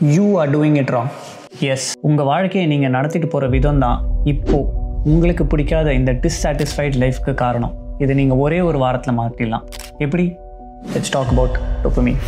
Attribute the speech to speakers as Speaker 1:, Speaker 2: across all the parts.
Speaker 1: You are doing it wrong. Yes, உங்கள் வாழ்க்கையை நீங்கள் நடத்திட்டு போகிற விதம் தான் இப்போது உங்களுக்கு பிடிக்காத இந்த டிஸ்சாட்டிஸ்ஃபைட் லைஃப்க்கு காரணம். இது நீங்கள் ஒரே ஒரு வாரத்தில் மாற்றிடலாம். எப்படி? Let's talk about dopamine.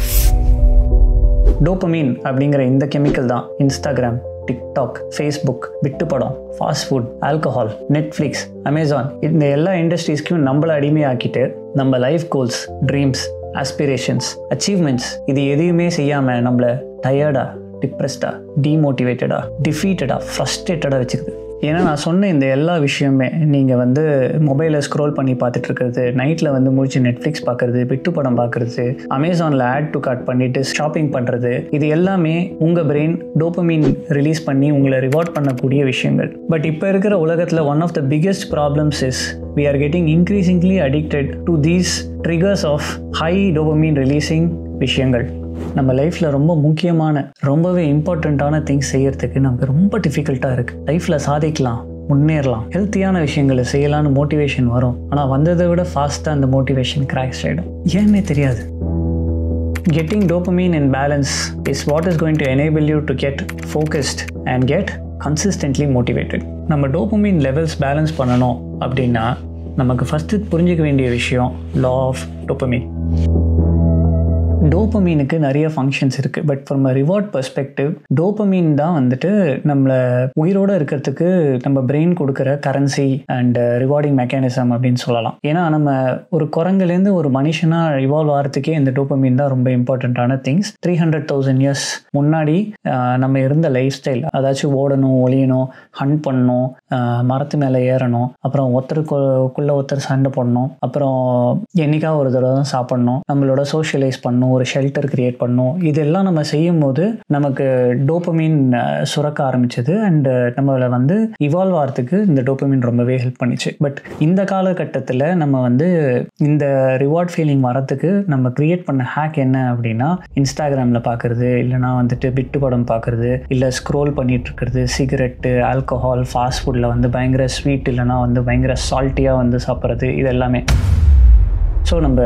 Speaker 1: Dopamine அப்படிங்கிற இந்த கெமிக்கல் தான் இன்ஸ்டாகிராம், டிக்டாக், ஃபேஸ்புக், விட்டு படம், fast food, alcohol, Netflix, Amazon, இந்த எல்லா இண்டஸ்ட்ரீஸ்க்கும் நம்மளை அடிமையாக்கிட்டு நம்ம life goals, dreams, aspirations, achievements இது எதையுமே செய்யாமல் நம்மளை டயர்டாக, டிப்ரெஸ்டாக, டீமோட்டிவேட்டடாக, டிஃபீட்டடாக, ஃப்ரஸ்ட்ரேட்டடாக வச்சுக்குது. ஏன்னா நான் சொன்ன இந்த எல்லா விஷயமே நீங்கள் வந்து மொபைலில் ஸ்க்ரோல் பண்ணி பார்த்துட்ருக்கிறது, நைட்டில் வந்து முடிச்சு நெட்ஃப்ளிக்ஸ் பார்க்குறது, விட்டு படம் பார்க்குறது, அமேசானில் ஆட் டு கார்ட் பண்ணிவிட்டு ஷாப்பிங் பண்ணுறது, இது எல்லாமே உங்கள் பிரெயின் டோபமைன் ரிலீஸ் பண்ணி உங்களை ரிவார்ட் பண்ணக்கூடிய விஷயங்கள். பட் இப்போ இருக்கிற உலகத்தில் one of the biggest problems is we are getting increasingly addicted to these triggers of high dopamine releasing விஷயங்கள். நம்ம லைஃப்பில் ரொம்ப முக்கியமான, ரொம்பவே இம்பார்ட்டண்ட்டான திங்ஸ் செய்யறதுக்கு நமக்கு ரொம்ப டிஃபிகல்ட்டாக இருக்குது. லைஃப்பில் சாதிக்கலாம், முன்னேறலாம், ஹெல்த்தியான விஷயங்களை செய்யலான்னு மோட்டிவேஷன் வரும். ஆனால் வந்ததை விட ஃபாஸ்ட்டாக அந்த மோட்டிவேஷன் கிராக்ஸ் ஆகிடும். ஏன்னே தெரியாது. Getting dopamine in balance is what is going to enable you to get focused and get consistently motivated. நம்ம டோபமைன் லெவல்ஸ் பேலன்ஸ் பண்ணணும் அப்படின்னா நமக்கு ஃபஸ்ட்டு புரிஞ்சிக்க வேண்டிய விஷயம் லா ஆஃப் டோபமைன். டோபமீனுக்கு நிறைய ஃபங்க்ஷன்ஸ் இருக்குது. But from a reward perspective dopamine தான் வந்துட்டு நம்மளை உயிரோடு இருக்கிறதுக்கு நம்ம பிரெயின் கொடுக்குற கரன்சி அண்ட் ரிவார்டிங் மெக்கானிசம் அப்படின்னு சொல்லலாம். ஏன்னா நம்ம ஒரு குரங்குலேருந்து ஒரு மனுஷனாக இவால்வ் ஆகிறதுக்கே இந்த டோபமீன் தான் ரொம்ப இம்பார்ட்டண்ட்டான திங்ஸ். 300,000 years முன்னாடி நம்ம இருந்த லைஃப் ஸ்டைல், அதாச்சும் ஓடணும், ஒளியணும், ஹண்ட் பண்ணணும், மரத்து மேலே ஏறணும், அப்புறம் ஒருத்தருக்குள்ளே ஒருத்தர் சண்டை போடணும், அப்புறம் என்னைக்கா ஒரு தடவை தான் சாப்பிட்ணும், நம்மளோட சோஷியலைஸ் பண்ணணும், ஒரு ஷெல்டர் கிரியேட் பண்ணணும். இதெல்லாம் நம்ம செய்யும் போது நமக்கு டோபமைன் சுரக்க ஆரம்பிச்சது அண்ட் நம்மளை வந்து இவால்வ் ஆகிறதுக்கு இந்த டோபமைன் ரொம்பவே ஹெல்ப் பண்ணிச்சு. பட் இந்த காலகட்டத்தில் நம்ம வந்து இந்த ரிவார்ட் ஃபீலிங் வரத்துக்கு நம்ம கிரியேட் பண்ண ஹேக் என்ன அப்படின்னா, இன்ஸ்டாகிராமில் பார்க்குறது, இல்லைனா வந்துட்டு விட்டு படம் பார்க்குறது, இல்லை ஸ்க்ரோல் பண்ணிட்டு இருக்கிறது, சிகரெட்டு, ஆல்கஹால், ஃபாஸ்ட் ஃபுட்டில் வந்து பயங்கர ஸ்வீட் இல்லைனா வந்து பயங்கர சால்ட்டியாக வந்து சாப்பிட்றது, இது எல்லாமே. ஸோ நம்ம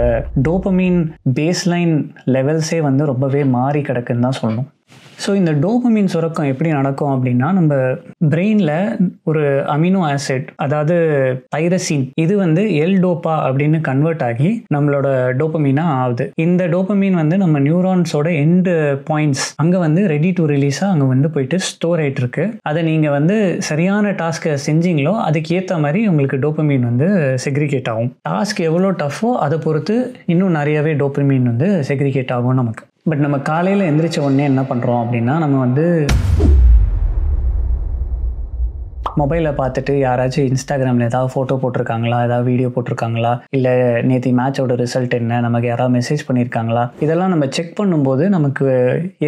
Speaker 1: டோபமைன் பேஸ்லைன் லெவல்ஸே வந்து ரொம்பவே மாறி கிடக்குன்னு தான் சொல்லணும். ஸோ இந்த டோபமைன் சுரக்கம் எப்படி நடக்கும் அப்படின்னா, நம்ம பிரெயினில் ஒரு அமினோ ஆசிட், அதாவது தைரசின், இது வந்து எல்டோப்பா அப்படின்னு கன்வெர்ட் ஆகி நம்மளோட டோபமைனாக ஆகுது. இந்த டோபமைன் வந்து நம்ம நியூரான்ஸோட எண்டு பாயிண்ட்ஸ் அங்கே வந்து ரெடி டு ரிலீஸாக அங்கே வந்து போயிட்டு ஸ்டோர் ஆகிட்டு இருக்கு. அதை நீங்கள் வந்து சரியான டாஸ்க்கை செஞ்சீங்களோ அதுக்கு ஏற்ற மாதிரி உங்களுக்கு டோபமைன் வந்து செக்ரிகேட் ஆகும். டாஸ்க் எவ்வளோ டஃப்போ அதை பொறுத்து இன்னும் நிறையவே டோபமைன் வந்து செக்ரிகேட் ஆகும் நமக்கு. பட் நம்ம காலையில் எந்திரிச்ச உடனே என்ன பண்ணுறோம் அப்படின்னா, நம்ம வந்து மொபைலை பார்த்துட்டு யாராச்சும் இன்ஸ்டாகிராமில் ஏதாவது ஃபோட்டோ போட்டிருக்காங்களா, ஏதாவது வீடியோ போட்டிருக்காங்களா, இல்லை நேற்று மேட்சோட ரிசல்ட் என்ன, நமக்கு யாராவது மெசேஜ் பண்ணியிருக்காங்களா, இதெல்லாம் நம்ம செக் பண்ணும்போது நமக்கு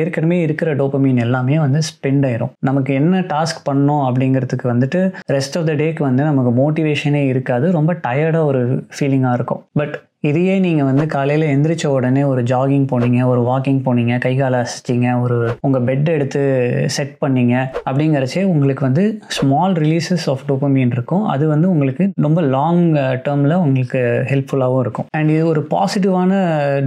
Speaker 1: ஏற்கனவே இருக்கிற டோபமைன் எல்லாமே வந்து ஸ்பெண்ட் ஆயிரும். நமக்கு என்ன டாஸ்க் பண்ணோம் அப்படிங்கிறதுக்கு வந்துட்டு ரெஸ்ட் ஆஃப் த டேக்கு வந்து நமக்கு மோட்டிவேஷனே இருக்காது. ரொம்ப டயர்டாக ஒரு ஃபீலிங்காக இருக்கும். பட் இதையே நீங்கள் வந்து காலையில் எந்திரிச்ச உடனே ஒரு ஜாகிங் போனீங்க, ஒரு வாக்கிங் போனீங்க, கை காலை அசைச்சிங்க, உங்கள் பெட் எடுத்து செட் பண்ணீங்க அப்படிங்கிறச்சே உங்களுக்கு வந்து ஸ்மால் ரிலீசஸ் ஆஃப் டோபமைன் இருக்கும். அது வந்து உங்களுக்கு ரொம்ப லாங் டேர்மில் உங்களுக்கு ஹெல்ப்ஃபுல்லாகவும் இருக்கும். அண்ட் இது ஒரு பாசிட்டிவான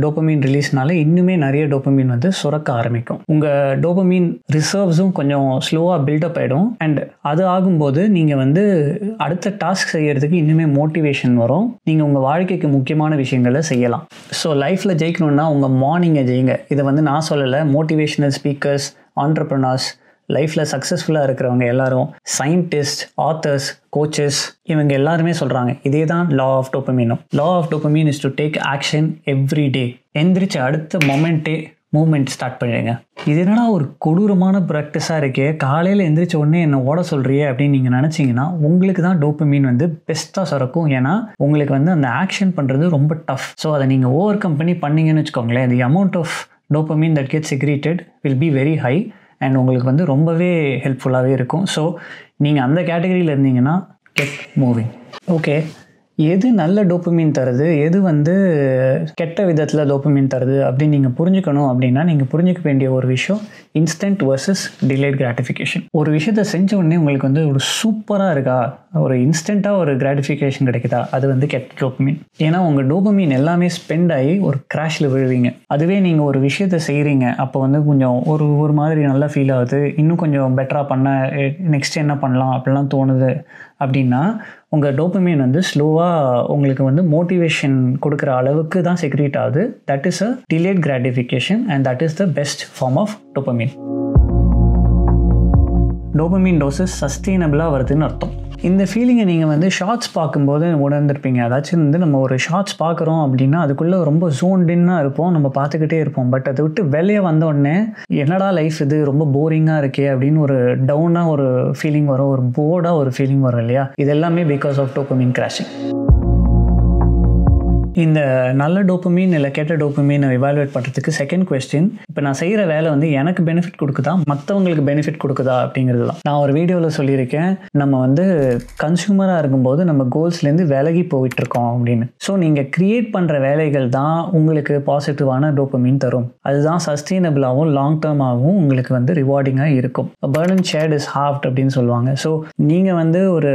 Speaker 1: டோபமைன் ரிலீஸ்னால இன்னுமே நிறைய டோபமைன் வந்து சுரக்க ஆரம்பிக்கும். உங்கள் டோபமைன் ரிசர்வ்ஸும் கொஞ்சம் ஸ்லோவாக பில்டப் ஆகிடும். அண்ட் அது ஆகும்போது நீங்கள் வந்து அடுத்த டாஸ்க் செய்யறதுக்கு இன்னுமே மோட்டிவேஷன் வரும். நீங்கள் உங்கள் வாழ்க்கைக்கு முக்கியமான விஷயங்களை செய்யலாம். ஸோ லைஃப்பில் ஜெயிக்கணும்னா உங்கள் மார்னிங்கை ஜெயிங்க. இதை வந்து நான் சொல்லலை, மோட்டிவேஷனல் ஸ்பீக்கர்ஸ், ஆண்டர்ப்ரனர்ஸ், லைஃப்பில் சக்ஸஸ்ஃபுல்லாக இருக்கிறவங்க எல்லாரும், சயின்டிஸ்ட், ஆத்தர்ஸ், கோச்சஸ், இவங்க எல்லாருமே சொல்கிறாங்க இதே தான் லா ஆஃப் டோபமைனும். Law of dopamine is to take action every day. எந்திரிச்ச அடுத்த மொமெண்ட்டே மூவ்மெண்ட் ஸ்டார்ட் பண்ணிடுங்க. இது என்னடா ஒரு கொடூரமான ப்ராக்டிஸாக இருக்கே, காலையில் எந்திரிச்ச உடனே என்னை ஓட சொல்கிறியே அப்படின்னு நீங்கள் நினச்சிங்கன்னா உங்களுக்கு தான் டோபமைன் வந்து பெஸ்ட்டாக சுரக்கும். ஏன்னா உங்களுக்கு வந்து அந்த ஆக்ஷன் பண்ணுறது ரொம்ப டஃப். ஸோ அதை நீங்கள் ஓவர் கம் பண்ணீங்கன்னு வச்சுக்கோங்களேன், the amount of dopamine that get secreted will be very high and உங்களுக்கு வந்து ரொம்பவே ஹெல்ப்ஃபுல்லாகவே இருக்கும். ஸோ நீங்கள் அந்த கேட்டகரியில் இருந்தீங்கன்னா கெட் மூவிங். ஓகே, எது நல்ல டோபமைன் தருது, எது வந்து கெட்ட விதத்தில் டோபமைன் தருது அப்படின்னு நீங்கள் புரிஞ்சுக்கணும். அப்படின்னா நீங்கள் புரிஞ்சுக்க வேண்டிய ஒரு விஷயம் இன்ஸ்டன்ட் வர்சஸ் டிலேட் கிராட்டிஃபிகேஷன். ஒரு விஷயத்தை செஞ்ச உடனே உங்களுக்கு வந்து ஒரு சூப்பராக இருக்கா, ஒரு இன்ஸ்டண்ட்டாக ஒரு கிராட்டிஃபிகேஷன் கிடைக்குதா, அது வந்து கெட்ட டோபமைன். ஏன்னா உங்கள் டோபமைன் எல்லாமே ஸ்பெண்ட் ஆகி ஒரு கிராஷில் விழுவீங்க. அதுவே நீங்கள் ஒரு விஷயத்தை செய்கிறீங்க, அப்போ வந்து கொஞ்சம் ஒரு மாதிரி நல்லா ஃபீல் ஆகுது, இன்னும் கொஞ்சம் பெட்டராக பண்ண நெக்ஸ்ட் என்ன பண்ணலாம் அப்படிலாம் தோணுது அப்படின்னா உங்கள் டோபமைன் வந்து ஸ்லோவாக உங்களுக்கு வந்து மோட்டிவேஷன் கொடுக்குற அளவுக்கு தான் செக்ரேட் ஆகுது. That is a delayed gratification and that is the best form of dopamine. Dopamine doses சஸ்டெயினபிளாக வருதுன்னு அர்த்தம். இந்த ஃபீலிங்கை நீங்கள் வந்து ஷார்ட்ஸ் பார்க்கும்போது உணர்ந்திருப்பீங்க. அதாச்சும் வந்து நம்ம ஒரு ஷார்ட்ஸ் பார்க்குறோம் அப்படின்னா அதுக்குள்ளே ரொம்ப ஜோன்டின்னாக இருப்போம், நம்ம பார்த்துக்கிட்டே இருப்போம். பட் அதை விட்டு வெளியே வந்த உடனே என்னடா லைஃப் இது ரொம்ப போரிங்காக இருக்கே அப்படின்னு ஒரு டவுனாக ஒரு ஃபீலிங் வரும், ஒரு போர்டாக ஒரு ஃபீலிங் வரும் இல்லையா. இது எல்லாமே பிகாஸ் ஆஃப் டோபமைன் கிராஷிங். இந்த நல்ல டோபமைன் இல்லை கெட்ட டோபமைனை எவாலுவேட் பண்ணுறதுக்கு செகண்ட் கொஸ்டின், இப்போ நான் செய்கிற வேலை வந்து எனக்கு பெனிஃபிட் கொடுக்குதா மற்றவங்களுக்கு பெனிஃபிட் கொடுக்குதா அப்படிங்கிறது தான். நான் ஒரு வீடியோவில் சொல்லியிருக்கேன், நம்ம வந்து கன்சியூமராக இருக்கும்போது நம்ம கோல்ஸ்லேருந்து விலகி போயிட்டுருக்கோம் அப்படின்னு. ஸோ நீங்கள் க்ரியேட் பண்ணுற வேலைகள் தான் உங்களுக்கு பாசிட்டிவான டோபமைன் தரும். அதுதான் சஸ்டெயினபிளாகவும் லாங் டேர்மாகவும் உங்களுக்கு வந்து ரிவார்டிங்காக இருக்கும். பர்டன் ஷேர்ட் இஸ் ஹாஃப்ட் அப்படின்னு சொல்லுவாங்க. ஸோ நீங்கள் வந்து ஒரு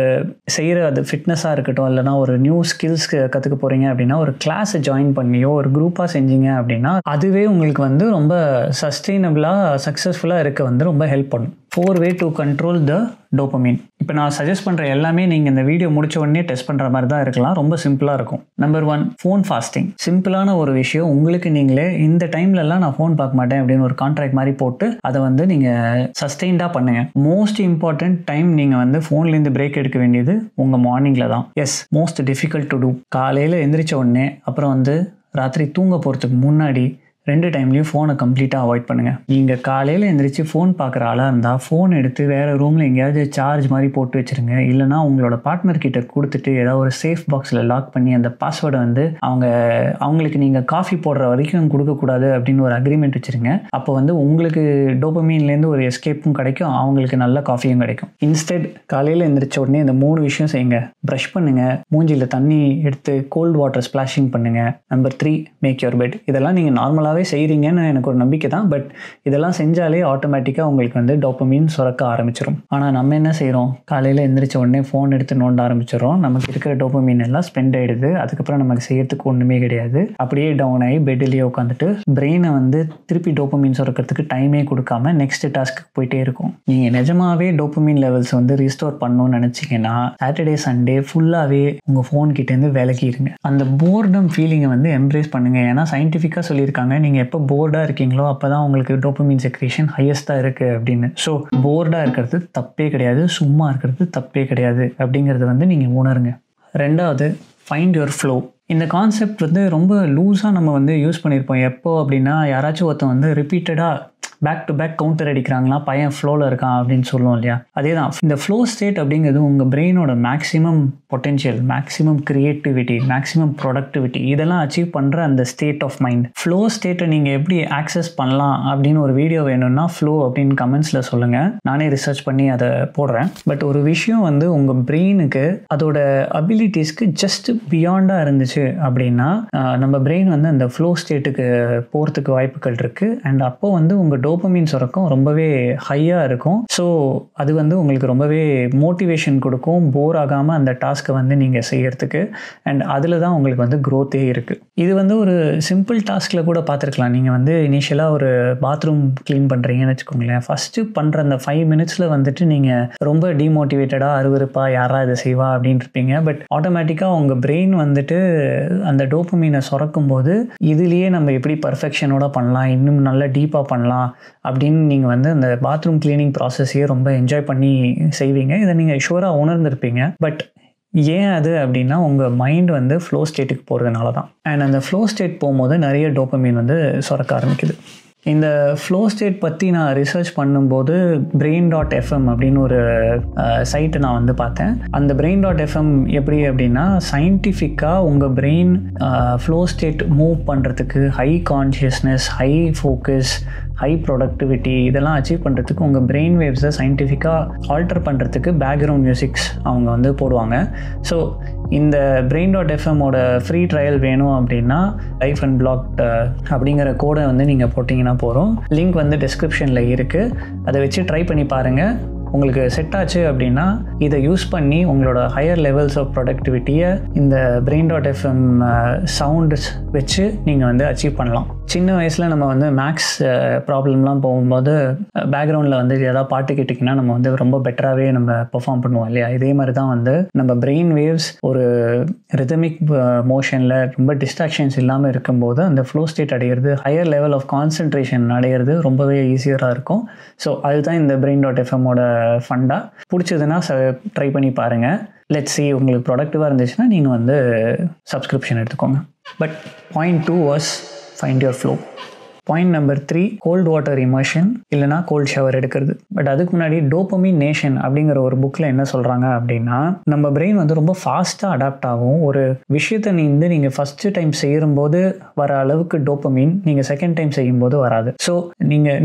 Speaker 1: செய்கிற அது ஃபிட்னஸாக இருக்கட்டும், இல்லைனா ஒரு நியூ ஸ்கில்ஸ் கற்றுக்க போகிறீங்க அப்படின்னா ஒரு கிளாஸை ஜாயின் பண்ணியோ ஒரு குரூப்பாக செஞ்சீங்க அப்படின்னா அதுவே உங்களுக்கு வந்து ரொம்ப சஸ்டெயினபிளாக சக்ஸஸ்ஃபுல்லாக இருக்க வந்து ரொம்ப ஹெல்ப் பண்ணும். 4 way to control the dopamine. இப்போ நான் சஜஸ்ட் பண்ணுற எல்லாமே நீங்கள் இந்த வீடியோ முடிச்ச உடனே டெஸ்ட் பண்ணுற மாதிரி தான் இருக்கலாம். ரொம்ப சிம்பிளாக இருக்கும். Number 1, phone fasting. சிம்பிளான ஒரு விஷயம், உங்களுக்கு நீங்களே இந்த டைம்லலாம் நான் ஃபோன் பார்க்க மாட்டேன் அப்படின்னு ஒரு கான்ட்ராக்ட் மாதிரி போட்டு அதை வந்து நீங்கள் சஸ்டெயின்டாக பண்ணுங்கள். மோஸ்ட் இம்பார்ட்டன்ட் டைம் நீங்கள் வந்து ஃபோன்லேருந்து பிரேக் எடுக்க வேண்டியது உங்கள் மார்னிங்கில் தான். Yes, most difficult to do. காலையில் எந்திரிச்ச உடனே அப்புறம் வந்து ராத்திரி தூங்க போகிறதுக்கு முன்னாடி 2 டைம்லையும் ஃபோனை கம்ப்ளீட்டாக அவாய்ட் பண்ணுங்கள். நீங்கள் காலையில் எழுந்திரிச்சு ஃபோன் பார்க்குற ஆளாக இருந்தால் ஃபோன் எடுத்து வேறு ரூமில் எங்கேயாவது சார்ஜ் மாதிரி போட்டு வச்சுருங்க. இல்லைனா உங்களோட பார்ட்னர்கிட்ட கொடுத்துட்டு ஏதாவது ஒரு சேஃப் பாக்ஸில் லாக் பண்ணி அந்த பாஸ்வேர்டை வந்து அவங்களுக்கு நீங்கள் காஃபி போடுற வரைக்கும் கொடுக்கக்கூடாது அப்படின்னு ஒரு அக்ரிமெண்ட் வச்சுருங்க. அப்போ வந்து உங்களுக்கு டோபமைன்லேருந்து ஒரு எஸ்கேப்பும் கிடைக்கும், அவங்களுக்கு நல்ல காஃபியும் கிடைக்கும். இன்ஸ்டெட் காலையில் எழுந்திரிச்ச உடனே இந்த 3 விஷயம் செய்யுங்க. ப்ரஷ் பண்ணுங்கள், மூஞ்சியில் தண்ணி எடுத்து கோல்டு வாட்டர் ஸ்ப்ளாஷிங் பண்ணுங்கள். Number 3, make your bed. இதெல்லாம் நீங்கள் நார்மலாக செய்கிறீங்கன்னு எனக்கு ஒரு நம்பிக்கை தான். பட் இதெல்லாம் செஞ்சாலே ஆட்டோமேட்டிக்காக உங்களுக்கு வந்து டோபமைன் சுரக்க ஆரம்பிச்சிடும். ஆனால் நம்ம என்ன செய்கிறோம், காலையில் எந்திரிச்ச உடனே ஃபோன் எடுத்து நோண்ட ஆரம்பிச்சிடறோம். நமக்கு இருக்கிற டோபமைன் எல்லாம் ஸ்பெண்ட் ஆகிடுது. அதுக்கப்புறம் நமக்கு செய்யறதுக்கு ஒன்றுமே கிடையாது. அப்படியே டவுன் ஆகி பெட்லேயே உட்காந்துட்டு பிரெயினை வந்து திருப்பி டோபமைன் சுரக்கிறதுக்கு டைமே கொடுக்காம நெக்ஸ்ட் டாஸ்க்கு போயிட்டே இருக்கும். நீங்கள் நிஜமாவே டோபமைன் லெவல்ஸ் வந்து ரீஸ்டோர் பண்ணணும்னு நினச்சிங்கன்னா சாட்டர்டே சண்டே ஃபுல்லாகவே உங்கள் ஃபோன் கிட்டேருந்து விலகிடுங்க. அந்த போர்டம் ஃபீலிங்கை வந்து எம்ப்ரேஸ் பண்ணுங்கள். ஏன்னா சயின்டிஃபிக்காக சொல்லியிருக்காங்க, நீங்கள் எப்போ போர்டாக இருக்கீங்களோ அப்போ தான் உங்களுக்கு டோபமைன் செக்ரேஷன் ஹையஸ்ட்டாக இருக்குது அப்படின்னு. ஸோ போர்டாக இருக்கிறது தப்பே கிடையாது, சும்மா இருக்கிறது தப்பே கிடையாது அப்படிங்கிறது வந்து நீங்கள் உணருங்க. 2வது, ஃபைண்ட் யுவர் ஃப்ளோ. இந்த கான்செப்ட் வந்து ரொம்ப லூஸாக நம்ம வந்து யூஸ் பண்ணியிருப்போம். எப்போ அப்படின்னா யாராச்சும் ஒருத்தன் வந்து ரிப்பீட்டடாக பேக் டு பேக் கவுண்டர் அடிக்கிறாங்களா, பையன் ஃப்ளோவில் இருக்கான் அப்படின்னு சொல்லுவோம் இல்லையா. அதே தான் இந்த ஃப்ளோ ஸ்டேட் அப்படிங்கிறது உங்கள் பிரெயினோட maximum potential, maximum creativity, maximum productivity இதெல்லாம் அச்சீவ் பண்ணுற அந்த ஸ்டேட் ஆஃப் மைண்ட். ஃப்ளோ ஸ்டேட்டை நீங்கள் எப்படி ஆக்சஸ் பண்ணலாம் அப்படின்னு ஒரு வீடியோ வேணும்னா ஃப்ளோ அப்படின்னு கமெண்ட்ஸில் சொல்லுங்கள், நானே ரிசர்ச் பண்ணி அதை போடுறேன். பட் ஒரு விஷயம் வந்து உங்கள் பிரெயினுக்கு அதோட அபிலிட்டிஸ்க்கு ஜஸ்ட் பியாண்டாக இருந்துச்சு அப்படின்னா நம்ம பிரெயின் வந்து அந்த ஃப்ளோ ஸ்டேட்டுக்கு போகிறதுக்கு வாய்ப்புகள் இருக்குது. அண்ட் அப்போ வந்து உங்கள் டோபமைன் சுரக்கும் ரொம்பவே ஹையாக இருக்கும். ஸோ அது வந்து உங்களுக்கு ரொம்பவே மோட்டிவேஷன் கொடுக்கும், போர் ஆகாமல் அந்த டாஸ்க்கை வந்து நீங்கள் செய்யறதுக்கு. அண்ட் அதில் தான் உங்களுக்கு வந்து க்ரோத்தே இருக்குது. இது வந்து ஒரு சிம்பிள் டாஸ்கில் கூட பார்த்துருக்கலாம். நீங்கள் வந்து இனிஷியலாக ஒரு பாத்ரூம் க்ளீன் பண்ணுறீங்கன்னு வச்சுக்கோங்களேன். ஃபஸ்ட்டு பண்ணுற அந்த 5 மினிட்ஸில் வந்துட்டு நீங்கள் ரொம்ப டிமோட்டிவேட்டடாக அருவருப்பாக யாரா இதை செய்வா அப்படின்னு இருப்பீங்க. பட் ஆட்டோமேட்டிக்காக உங்கள் பிரெயின் வந்துட்டு அந்த டோபமைனை சுரக்கும் போது இதுலேயே நம்ம எப்படி பர்ஃபெக்ஷனோட பண்ணலாம், இன்னும் நல்லா டீப்பாக பண்ணலாம் அப்படின்னு நீங்கள் வந்து அந்த பாத்ரூம் கிளீனிங் ப்ராசஸையே ரொம்ப என்ஜாய் பண்ணி செய்வீங்க. இதை நீங்கள் ஷுவராக உணர்ந்திருப்பீங்க. பட் ஏன் அது அப்படின்னா உங்கள் மைண்ட் வந்து ஃப்ளோ ஸ்டேட்டுக்கு போகிறதுனால தான். அண்ட் அந்த ஃப்ளோ ஸ்டேட் போகும்போது நிறைய டோபமைன் வந்து சுரக்க ஆரம்பிக்குது. இந்த ஃப்ளோ ஸ்டேட் பற்றி நான் ரிசர்ச் பண்ணும்போது brain.fm அப்படின்னு ஒரு சைட்டை நான் வந்து பார்த்தேன். அந்த brain.fm எப்படி அப்படின்னா சயின்டிஃபிக்காக உங்கள் பிரெயின் ஃப்ளோ ஸ்டேட் மூவ் பண்ணுறதுக்கு high consciousness, high focus, high productivity இதெல்லாம் அச்சீவ் பண்ணுறதுக்கு உங்கள் பிரெயின் வேவ்ஸை சயின்டிஃபிக்காக ஆல்டர் பண்ணுறதுக்கு பேக்ரவுண்ட் மியூசிக்ஸ் அவங்க வந்து போடுவாங்க. ஸோ இந்த brain.fmோட ஃப்ரீ ட்ரையல் வேணும் அப்படின்னா லைஃப் அண்ட் பிளாக்ட் அப்படிங்கிற கோடை வந்து நீங்கள் போட்டிங்கன்னா போகிறோம். லிங்க் வந்து டிஸ்கிரிப்ஷனில் இருக்குது. அதை வச்சு ட்ரை பண்ணி பாருங்கள். உங்களுக்கு செட் ஆச்சு அப்படின்னா இதை யூஸ் பண்ணி உங்களோட ஹையர் லெவல்ஸ் ஆஃப் ப்ரொடக்டிவிட்டியை இந்த brain.fm சவுண்ட்ஸ் வச்சு நீங்கள் வந்து அச்சீவ் பண்ணலாம். சின்ன வயசில் நம்ம வந்து மேக்ஸ் ப்ராப்ளம்லாம் போகும்போது பேக்ரவுண்டில் வந்து ஏதாவது பாட்டு கேட்டிங்கன்னா நம்ம வந்து ரொம்ப பெட்டராகவே நம்ம பெர்ஃபார்ம் பண்ணுவோம் இல்லையா? இதே மாதிரி தான் வந்து நம்ம பிரெயின் வேவ்ஸ் ஒரு ரிதமிக் மோஷனில் ரொம்ப டிஸ்ட்ராக்ஷன்ஸ் இல்லாமல் இருக்கும்போது அந்த ஃப்ளோ ஸ்டேட் அடையிறது, ஹையர் லெவல் ஆஃப் கான்சன்ட்ரேஷன் அடையிறது ரொம்பவே ஈஸியராக இருக்கும். ஸோ அதுதான் இந்த brain.fmோட ஃபண்டாக. பிடிச்சதுன்னா ட்ரை பண்ணி பாருங்கள். லெட்ஸ் see உங்களுக்கு ப்ரொடக்டிவாக இருந்துச்சுன்னா நீங்கள் வந்து சப்ஸ்கிரிப்ஷன் எடுத்துக்கோங்க. But point 2 was find your flow. Point number 3 cold water immersion இல்லைனா கோல்ட் ஷவர் எடுக்கிறது. பட் அதுக்கு முன்னாடி டோபமின் நேஷன் அப்படிங்கிற ஒரு புக்கில் என்ன சொல்கிறாங்க அப்படின்னா, நம்ம பிரெயின் வந்து ரொம்ப ஃபாஸ்ட்டாக அடாப்ட் ஆகும். ஒரு விஷயத்தை நீங்கள் ஃபஸ்ட்டு டைம் செய்யும்போது வர அளவுக்கு டோபமின் நீங்கள் செகண்ட் டைம் செய்யும்போது வராது. ஸோ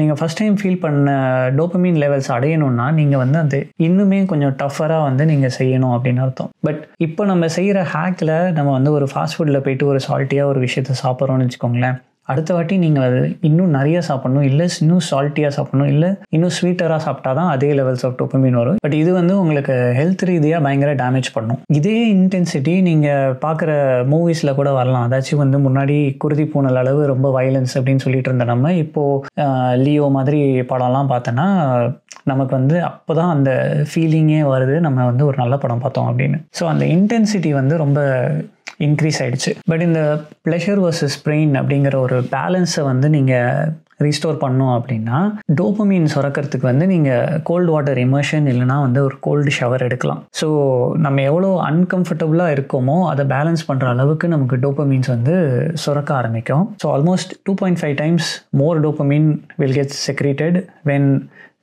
Speaker 1: நீங்கள் ஃபஸ்ட் டைம் ஃபீல் பண்ண டோபமின் லெவல்ஸ் அடையணும்னா நீங்கள் வந்து அது இன்னுமே கொஞ்சம் டஃபராக வந்து நீங்கள் செய்யணும் அப்படின்னு அர்த்தம். பட் இப்போ நம்ம செய்கிற ஹேக்கில் நம்ம வந்து ஒரு ஃபாஸ்ட் ஃபுட்டில் போய்ட்டு ஒரு சால்ட்டியாக ஒரு விஷயத்தை சாப்பிட்றோன்னு வச்சுக்கோங்களேன். அடுத்த வாட்டி நீங்கள் அது இன்னும் நிறைய சாப்பிடணும், இல்லை இன்னும் சால்ட்டியாக சாப்பிடணும், இல்லை இன்னும் ஸ்வீட்டராக சாப்பிட்டா தான் அதே லெவல்ஸ் ஆஃப் டோபமின் வரும். பட் இது வந்து உங்களுக்கு ஹெல்த் ரீதியாக பயங்கர டேமேஜ் பண்ணும். இதே இன்டென்சிட்டி நீங்கள் பார்க்குற மூவிஸில் கூட வரலாம். அதாச்சும் வந்து முன்னாடி குருதி பூனல் அளவு ரொம்ப வயலன்ஸ் அப்படின்னு சொல்லிட்டு இருந்த நம்ம இப்போது லியோ மாதிரி படம்லாம் பார்த்தோன்னா நமக்கு வந்து அப்போ தான் அந்த ஃபீலிங்கே வருது, நம்ம வந்து ஒரு நல்ல படம் பார்த்தோம் அப்படின்னு. ஸோ அந்த இன்டென்சிட்டி வந்து ரொம்ப இன்க்ரீஸ் ஆகிடுச்சு. பட் இந்த ப்ளஷர் வர்சஸ் பெயின் அப்படிங்கிற ஒரு பேலன்ஸை வந்து நீங்கள் ரீஸ்டோர் பண்ணோம் அப்படின்னா டோபமின் சுரக்கிறதுக்கு வந்து நீங்கள் கோல்டு வாட்டர் இமர்ஷன் இல்லைனா வந்து ஒரு கோல்டு ஷவர் எடுக்கலாம். ஸோ நம்ம எவ்வளோ அன்கம்ஃபர்டபுளாக இருக்கோமோ அதை பேலன்ஸ் பண்ணுற அளவுக்கு நமக்கு டோபமின்ஸ் வந்து சுரக்க ஆரம்பிக்கும். So almost 2.5 times more dopamine will get secreted when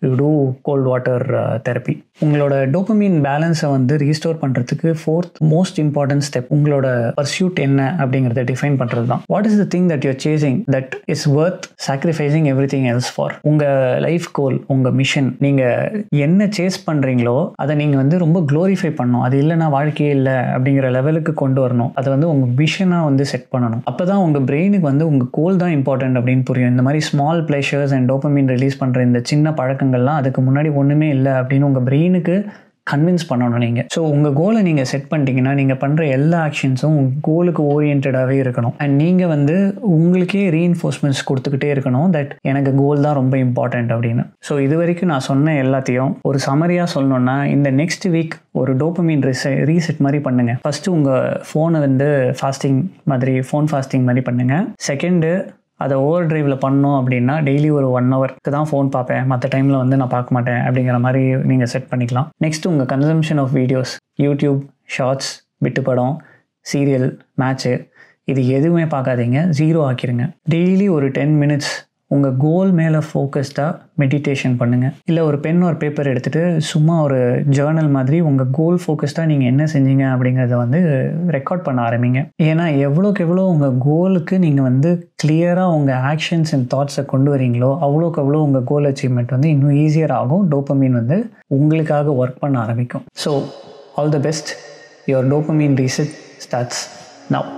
Speaker 1: you do cold water therapy. உங்களோட டோபமின் பேலன்ஸை வந்து ரீஸ்டோர் பண்ணுறதுக்கு 4th மோஸ்ட் இம்பார்ட்டன்ட் ஸ்டெப் உங்களோட பர்சியூட் என்ன அப்படிங்கிறத டிஃபைன் பண்ணுறது தான். What is the thing that you're chasing that is worth sacrificing everything else for? உங்கள் லைஃப் கோல், உங்கள் மிஷன், நீங்கள் என்ன சேஸ் பண்ணுறீங்களோ அதை நீங்கள் வந்து ரொம்ப க்ளோரிஃபை பண்ணணும். அது இல்லைனா வாழ்க்கையே இல்லை அப்படிங்கிற லெவலுக்கு கொண்டு வரணும். அதை வந்து உங்கள் விஷனாக வந்து செட் பண்ணணும். அப்போ தான் உங்கள் பிரெயினுக்கு வந்து உங்கள் கோல் தான் இம்பார்ட்டன்ட் அப்படின்னு புரியும். இந்த மாதிரி small pleasures and dopamine release பண்ணுற இந்த சின்ன பழக்கங்கள்லாம் அதுக்கு முன்னாடி ஒன்றுமே இல்லை அப்படின்னு உங்கள் பிரெயினுக்கு கன்வின்ஸ் பண்ணணும் நீங்கள். ஸோ உங்கள் கோலை நீங்கள் செட் பண்ணிட்டீங்கன்னா நீங்கள் பண்ணுற எல்லா ஆக்ஷன்ஸும் உங்கள் கோலுக்கு ஓரியன்டாகவே இருக்கணும். அண்ட் நீங்கள் வந்து உங்களுக்கே ரீஇன்ஃபோர்ஸ்மெண்ட்ஸ் கொடுத்துக்கிட்டே இருக்கணும் தட் எனக்கு கோல் தான் ரொம்ப இம்பார்ட்டண்ட் அப்படின்னு. ஸோ இது வரைக்கும் நான் சொன்ன எல்லாத்தையும் ஒரு சமரியாக சொல்லணுன்னா, இந்த நெக்ஸ்ட் வீக் ஒரு டோபமின் ரீசெட் மாதிரி பண்ணுங்கள். ஃபஸ்ட்டு உங்கள் ஃபோனை வந்து ஃபோன் ஃபாஸ்டிங் மாதிரி பண்ணுங்கள். செகண்டு, அதை ஓவர் ட்ரைவில் பண்ணோம் அப்படின்னா டெய்லி ஒரு 1 ஹவருக்கு தான் ஃபோன் பார்ப்பேன், மற்ற டைமில் வந்து நான் பார்க்க மாட்டேன் அப்படிங்கிற மாதிரி நீங்கள் செட் பண்ணிக்கலாம். நெக்ஸ்ட் உங்கள் consumption of videos, YouTube shorts, விட்டு படம், சீரியல், மேட்ச்சு, இது எதுவுமே பார்க்காதீங்க, 0 ஆக்கிடுங்க. டெய்லி ஒரு 10 minutes உங்கள் கோல் மேலே ஃபோக்கஸ்டாக மெடிடேஷன் பண்ணுங்கள். இல்லை ஒரு பென் ஒரு பேப்பர் எடுத்துகிட்டு சும்மா ஒரு ஜேர்னல் மாதிரி உங்கள் கோல் ஃபோக்கஸ்டாக நீங்கள் என்ன செஞ்சீங்க அப்படிங்கிறத வந்து ரெக்கார்ட் பண்ண ஆரம்பிங்க. ஏன்னா எவ்வளோக்கு எவ்வளோ உங்கள் கோலுக்கு நீங்கள் வந்து கிளியராக உங்கள் ஆக்ஷன்ஸ் அண்ட் தாட்ஸை கொண்டு வரீங்களோ அவ்வளோக்கு எவ்வளோ உங்கள் கோல் அச்சீவ்மெண்ட் வந்து இன்னும் ஈஸியர் ஆகும். டோபமின் வந்து உங்களுக்காக ஒர்க் பண்ண ஆரம்பிக்கும். So all the best. Your dopamine reset starts now.